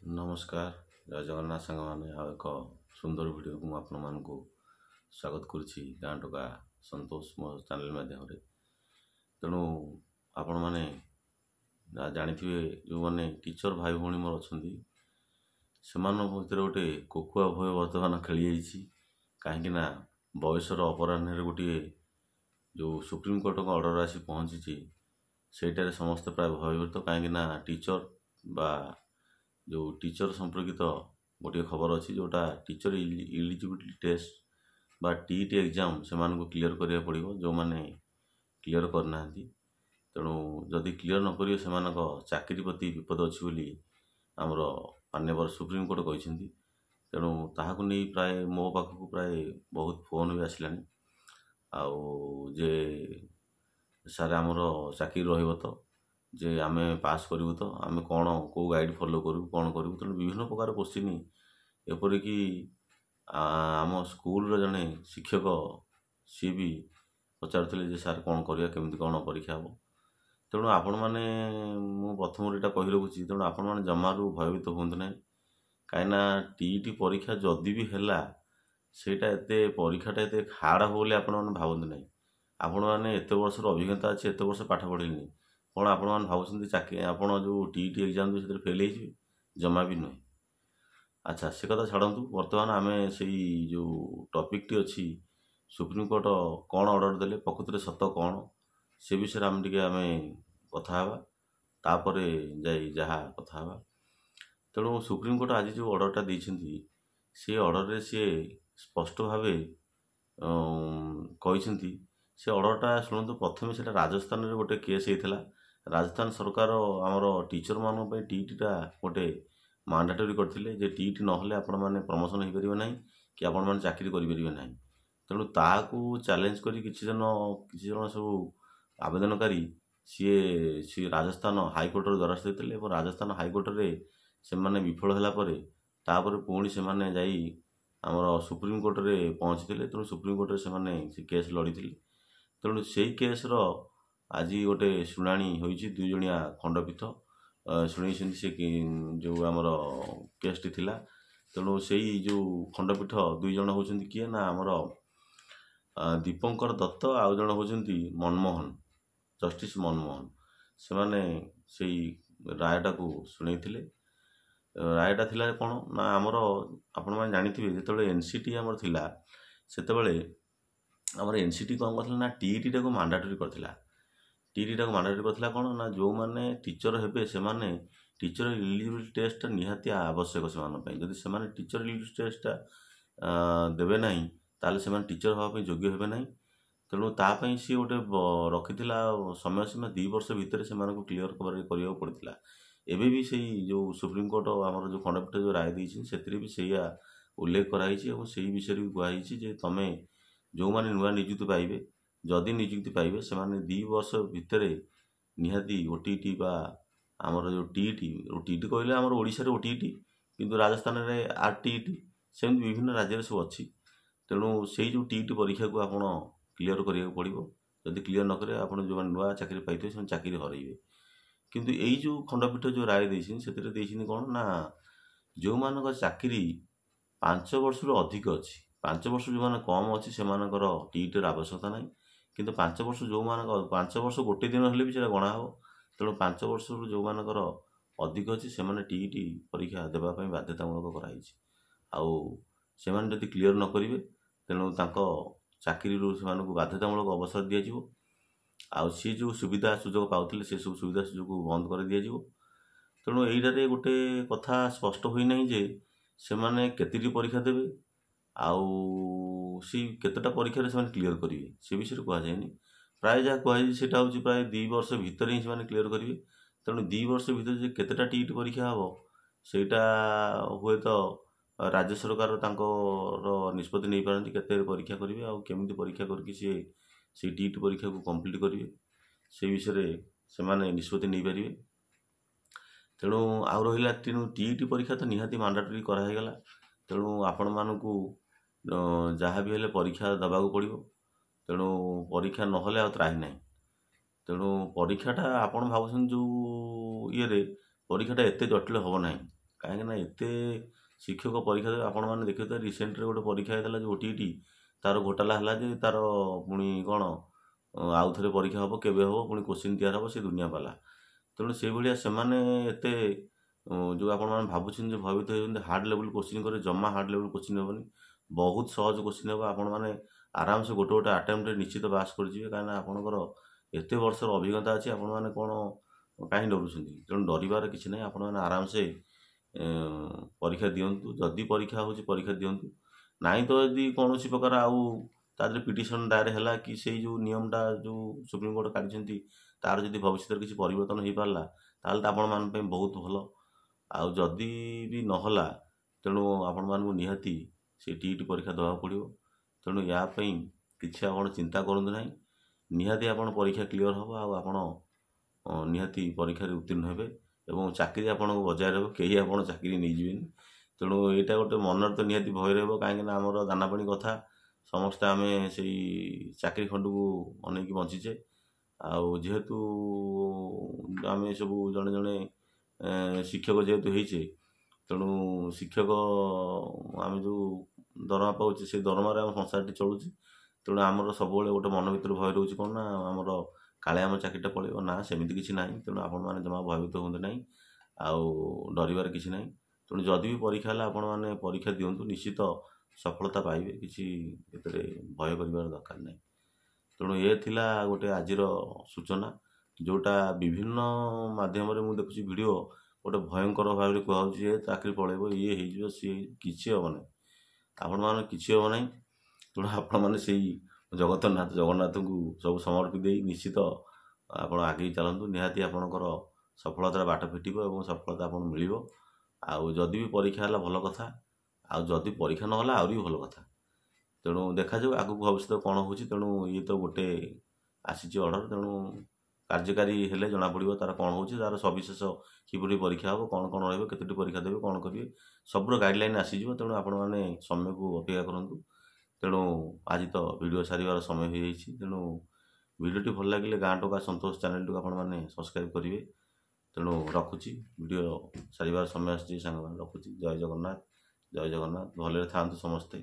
नमस्कार जय जगन्नाथ सांग मैंने एक सुंदर वीडियो को आपको स्वागत करुच्ची गाँ टोका संतोष मो चैनल माध्यम तेणु आपण मैंने जानी जो मैंने टीचर भाई भौणी मोर अच्छा से भर गोटे कोकुआ भय बर्तमान खेली कहीं बयसर अपराह गोटे जो सुप्रीम कोर्ट का ऑर्डर आसी पहुँची सेटार समस्त प्राय भयभीत कहीं टीचर बा जो टीचर संपर्कित गोटे खबर अच्छी जोटा टीचर इलिजिबिलिटी टेस्ट बा टीईटी एग्जाम से क्लीयर करा पड़ो जो मैंने क्लीयर करना तेणु जदि क्लीयर न करेंगे से चाकरी प्रति विपद अच्छी आमर माननीय सुप्रीम कोर्ट कहते तेणु ताकू नहीं प्राय मो पाखक प्राय बहुत फोन भी आसला जे सारे आमर चाकरी रही तो जे आमे पास करूँ तो आमे कौन को गाइड फॉलो करूँ कौन करूँ तेणु विभिन्न प्रकार क्वेश्चन एपरिक आम स्कूल जड़े शिक्षक सी भी पचारे सार कौन करिया केमती कौन परीक्षा हम तेणु आपण मैंने मु प्रथम यहाँ कही रखुच्छी तेणु आपण मैंने जमारू भयभीत हूँ ना कहीं टीईटी परीक्षा जदि भी है सेटा एते परीक्षाटा एत हार्ड हो बोली आपण मैंने भावती ना आपण मैंने एत वर्षर अभिज्ञता अच्छी एत वर्ष पाठ पढ़ेनि कौन आपण मैंने भावुं चाकरी आप जो टीईटी एग्जाम से फेल हो जमा भी नुहे। अच्छा से कथा छाड़ू बर्तमान आम से जो टॉपिक टी अच्छी सुप्रीम कोर्ट कौन ऑर्डर देले प्रकृत सत कौन से विषय आम टे आम कथा तापर जहाँ कथा तेणु सुप्रीम कोर्ट आज जो ऑर्डरटा देती से ऑर्डर सी स्पष्ट भाव कहते से ऑर्डरटा शुणु प्रथम से राजस्थान में गोटे केस होता राजस्थान सरकार आमर टीचर मान टीईटीटा गोटे मांडाटोरी करते जे टीईटी ना आपण मैंने प्रमोशन हो पारे ना कि आपण मैंने चाकरी करेंगे ना तेणु ताकू चैलेंज कर किसी जन सब आवेदनकारी सी राजस्थान हाइकोर्टर द्वारस्थ होते राजस्थान हाइकोर्ट से मैंने विफल होगापर पुणी से आमर सुप्रीम कोर्ट में पहुँची तेणु सुप्रीम कोर्ट से केस लड़ी तेणु से केस आज गोटे शुणाणी होती दुई जणिया खंडपीठ शुणी से जो आमर केसटी थिला तेणु से जो खंडपीठ दुई जन होती किए ना आमर दीपंकर दत्त आउ जन होती मनमोहन जस्टिस मनमोहन से माने से रायटा को शुणी रायटा थिला कौन ना आमर आपण मैंने जानी जो एनसीटी आमर थिला सेतेबेले आमर एनसीटी कौन करथिला ना टीईटी टाको मांडाटोरी करथिला टीईटी टाको मांडाटोरी करथिला कौन ना जो माने टीचर हेबे से माने टीचर इलिजिबिलिटी टेस्ट निहाती आवश्यक से जदि से टीचर इलिजिबिलिटी टेस्ट देवे नहीं ताले से टीचर हाँपी योग्य हेबे नहीं तेणु तापाई सी गोटे रखी समय सीमा 2 वर्ष भितर से क्लीयर करने पड़ता एबे भी से जो सुप्रीम कोर्ट आमर जो खंडपीठ जो राय देती से भी से उल्लेख कराई से विषय भी कहुई जे तुम जो मैंने नुआ निजुक्ति पाइबे जदि निजुक्ति पाइबे से 2 वर्ष भितर निहाती ओटीटी बा आमर जो टीईटी टीईटी कहले आमर ओडिशा रे ओटीटी किंतु राजस्थान रे आरटीईटी सेमती विभिन्न राज्य सब अच्छी तेणु से जो टीईटी परीक्षा को आपण क्लीयर करिया पड़ो जदि क्लीयर न करे आप जो नुआ चाकरी पाइथे से चाकरी हरइबे किंतु यही जो खंडपीठ जो राय देती कौन ना जो मान चाकरी 5 वर्ष अधिक अच्छी 5 वर्ष जो मैंने कम अच्छी से टीईटीर आवश्यकता ना किंतु 5 वर्ष जो मान 5 वर्ष गोटे दिन हेल्ले भी गणा हे तेणु 5 वर्ष जो मानकर अधिक अच्छी से टीईटी परीक्षा देवाई बाध्यतामूलक कराई आउ क्लीयर न करेंगे तेणु चाकरी से बाध्यतामूलक अवसर दिज्व आउ सी जो सुविधा सुजोग पाते से सब सुविधा सुजोग बंद कर दिज्व तेणु यहीटारे गोटे कथा स्पष्ट होना जे से मैंने केतटी परीक्षा देवे आउ सी केतटा परीक्षा से क्लीयर करेंगे से विषय कहुनी प्राय जहाँ कहुई से प्राय 2 वर्ष भितर ही से क्लीयर करेंगे तेणु 2 वर्ष भितर केतटा टीईटी परीक्षा हम सेटा हुए तो राज्य सरकार निष्पत्ति नहीं पारती केते परीक्षा करेंगे आउ केमिति परीक्षा करके से टीईटी परीक्षा को कंप्लीट करेंगे से विषय से निष्पत्ति नहीं पारे तेणु आउ रहा तेणु टीईटी परीक्षा तो निहाती मांडाटोरी कराईगला तेणु आपण मानू जहाँ भी हेल्ले परीक्षा देवाक पड़ो तेणु परीक्षा नहले आ त्राही ना तेणु परीक्षाटा आपण भावुं जो ये परीक्षाटा एत जटिल हम ना କାହିଁକିନା ଏତେ ଶିକ୍ଷକ ପରୀକ୍ଷା ଦେବେ ଆପଣମାନେ ଦେଖିବେ ରିସେଣ୍ଟରେ ଗୋଟେ ପରୀକ୍ଷା ହେଇଥିଲା ଯେ OTET ତାର ଘୋଟାଲା ହେଲା ଯେ ତାର ପୁଣି କ'ଣ ଆଉ ଥରେ ପରୀକ୍ଷା ହେବ କେବେ ହେବ ପୁଣି କୋଶ୍ଚିନ୍ ତିଆରି ହେବ ସେ ଦୁନିଆ ପାଲା। ତେଣୁ ସେଇଭଳିଆ ସେମାନେ ଏତେ ଯେଉଁ ଆପଣମାନେ ଭାବୁଛନ୍ତି ଯେ ଭୟଭୀତ ହେଉଛନ୍ତି ହାର୍ଡ଼ ଲେବୁଲ୍ କୋଶ୍ଚିନ୍ କରି ଜମା ହାର୍ଡ଼ ଲେବୁଲ୍ କୋଶ୍ଚିନ୍ ହେବନି। ବହୁତ ସହଜ କୋଶ୍ଚିନ୍ ହେବ। ଆପଣମାନେ ଆରାମସେ ଗୋଟେ ଗୋଟେ ଆଟେମ୍ପ୍ଟରେ ନିଶ୍ଚିତ ପାସ୍ କରିଯିବେ କାହିଁକିନା ଆପଣଙ୍କର ଏତେ ବର୍ଷର ଅଭିଜ୍ଞତା ଅଛି। ଆପଣମାନେ କ'ଣ କାହିଁ ଡରୁଛନ୍ତି? ତେଣୁ ଡରିବାର କିଛି ନାହିଁ। ଆପଣମାନେ ଆରାମସେ ପରୀକ୍ଷା ଦିଅନ୍ତୁ। ଯଦି ପରୀକ୍ଷା ହେଉଛି ପରୀକ୍ଷା ଦିଅନ୍ତୁ। ନାହିଁ ତ ଯଦି କୌଣସି ପ୍ରକାର ଆଉ ତା ଦେହରେ ପିଟିସନ୍ ଦାୟର ହେଲା କି ସେଇ ଯେଉଁ ନିୟମଟା ଯେଉଁ ସୁପ୍ରିମକୋର୍ଟ କାଢ଼ିଛନ୍ତି ତାର ଯଦି ଭବିଷ୍ୟତରେ କିଛି ପରିବର୍ତ୍ତନ ହେଇପାରିଲା ତାହେଲେ ତ ଆପଣମାନଙ୍କ ପାଇଁ ବହୁତ ଭଲ। ଆଉ ଯଦି ବି ନହେଲା ତେଣୁ ଆପଣମାନଙ୍କୁ ନିହାତି ସେ TET ପରୀକ୍ଷା ଦେବାକୁ ପଡ଼ିବ। ତେଣୁ ୟା ପାଇଁ କିଛି ଆପଣ ଚିନ୍ତା କରନ୍ତୁ ନାହିଁ। ନିହାତି ଆପଣ ପରୀକ୍ଷା କ୍ଲିଅର ହେବ ଆଉ ଆପଣ ନିହାତି ପରୀକ୍ଷାରେ ଉତ୍ତୀର୍ଣ୍ଣ ହେବେ ଏବଂ ଚାକିରି ଆପଣଙ୍କୁ ବଜାୟ ରହିବ। କେହି ଆପଣ ଚାକିରି ନେଇଯିବେନି। ତେଣୁ ଏଇଟା ଗୋଟେ ମନରେ ତ ନିହାତି ଭୟ ରହିବ କାହିଁକିନା ଆମର ଦାନାପାଣି କଥା ସମସ୍ତେ ଆମେ ସେଇ ଚାକିରି ଖଣ୍ଡକୁ ଅନେଇକି ବଞ୍ଚିଛେ। ଆଉ ଯେହେତୁ ଆମେ ସବୁ ଜଣେ ଜଣେ ଶିକ୍ଷକ ଯେହେତୁ ହେଇଛେ ତେଣୁ ଶିକ୍ଷକ ଆମେ ଯେଉଁ ଦରମା ପାଉଛେ ସେ ଦରମାରେ ଆମ ସଂସାରଟି ଚଳୁଛି। ତେଣୁ ଆମର ସବୁବେଳେ ଗୋଟେ ମନ ଭିତରେ ଭୟ ରହୁଛି କ'ଣ ନା ଆମର କାଳେ ଆମ ଚାକିରିଟା ପଳେଇବ। ନା ସେମିତି କିଛି ନାହିଁ। ତେଣୁ ଆପଣମାନେ ଜମା ଭୟଭୀତ ହୁଅନ୍ତୁ ନାହିଁ ଆଉ ଡରିବାର କିଛି ନାହିଁ। ତେଣୁ ଯଦି ବି ପରୀକ୍ଷା ହେଲା ଆପଣମାନେ ପରୀକ୍ଷା ଦିଅନ୍ତୁ ନିଶ୍ଚିତ ସଫଳତା ପାଇବେ। କିଛି ଏଥିରେ ଭୟ କରିବାର ଦରକାର ନାହିଁ। ତେଣୁ ଏ ଥିଲା ଗୋଟେ ଆଜିର ସୂଚନା ଯେଉଁଟା ବିଭିନ୍ନ ମାଧ୍ୟମରେ ମୁଁ ଦେଖୁଛି ଭିଡ଼ିଓ ଗୋଟେ ଭୟଙ୍କର ଭାବରେ କୁହାହେଉଛି ଯେ ଚାକିରି ପଳେଇବ ଇଏ ହେଇଯିବ ସିଏ କିଛି ହେବ ନାହିଁ। ଆପଣମାନଙ୍କ କିଛି ହେବ ନାହିଁ। ତେଣୁ ଆପଣମାନେ ସେଇ ଜଗନ୍ନାଥଙ୍କୁ ସବୁ ସମର୍ପି ଦେଇ ନିଶ୍ଚିତ ଆପଣ ଆଗେଇ ଚାଲନ୍ତୁ। ନିହାତି ଆପଣଙ୍କର ସଫଳତାର ବାଟ ଫିଟିବ ଏବଂ ସଫଳତା ଆପଣଙ୍କୁ ମିଳିବ। ଆଉ ଯଦି ବି ପରୀକ୍ଷା ହେଲା ଭଲ କଥା। ଆଉ ଯଦି ପରୀକ୍ଷା ନହେଲା ଆହୁରି ଭଲ କଥା। ତେଣୁ ଦେଖାଯାଉ ଆଗକୁ ଭବିଷ୍ୟତ କ'ଣ ହେଉଛି। ତେଣୁ ଇଏ ତ ଗୋଟେ ଆସିଛି ଅର୍ଡ଼ର। ତେଣୁ କାର୍ଯ୍ୟକାରୀ ହେଲେ ଜଣାପଡ଼ିବ ତା'ର କ'ଣ ହେଉଛି, ତା'ର ସବିଶେଷ କିପରି ପରୀକ୍ଷା ହେବ, କ'ଣ କ'ଣ ରହିବ, କେତୋଟି ପରୀକ୍ଷା ଦେବେ, କ'ଣ କରିବେ, ସବୁର ଗାଇଡ଼ଲାଇନ୍ ଆସିଯିବ। ତେଣୁ ଆପଣମାନେ ସମୟକୁ ଅପେକ୍ଷା କରନ୍ତୁ। ତେଣୁ ଆଜି ତ ଭିଡ଼ିଓ ସାରିବାର ସମୟ ହୋଇଯାଇଛି। ତେଣୁ ଭିଡ଼ିଓଟି ଭଲ ଲାଗିଲେ ଗାଁ ଟୋକା ସନ୍ତୋଷ ଚ୍ୟାନେଲଟିକୁ ଆପଣମାନେ ସବସ୍କ୍ରାଇବ୍ କରିବେ। ତେଣୁ ରଖୁଛି, ଭିଡ଼ିଓ ସାରିବାର ସମୟ ଆସିଛି ସାଙ୍ଗମାନେ, ରଖୁଛି। ଜୟ ଜଗନ୍ନାଥ, ଜୟ ଜଗନ୍ନାଥ। ଭଲରେ ଥାଆନ୍ତୁ ସମସ୍ତେ।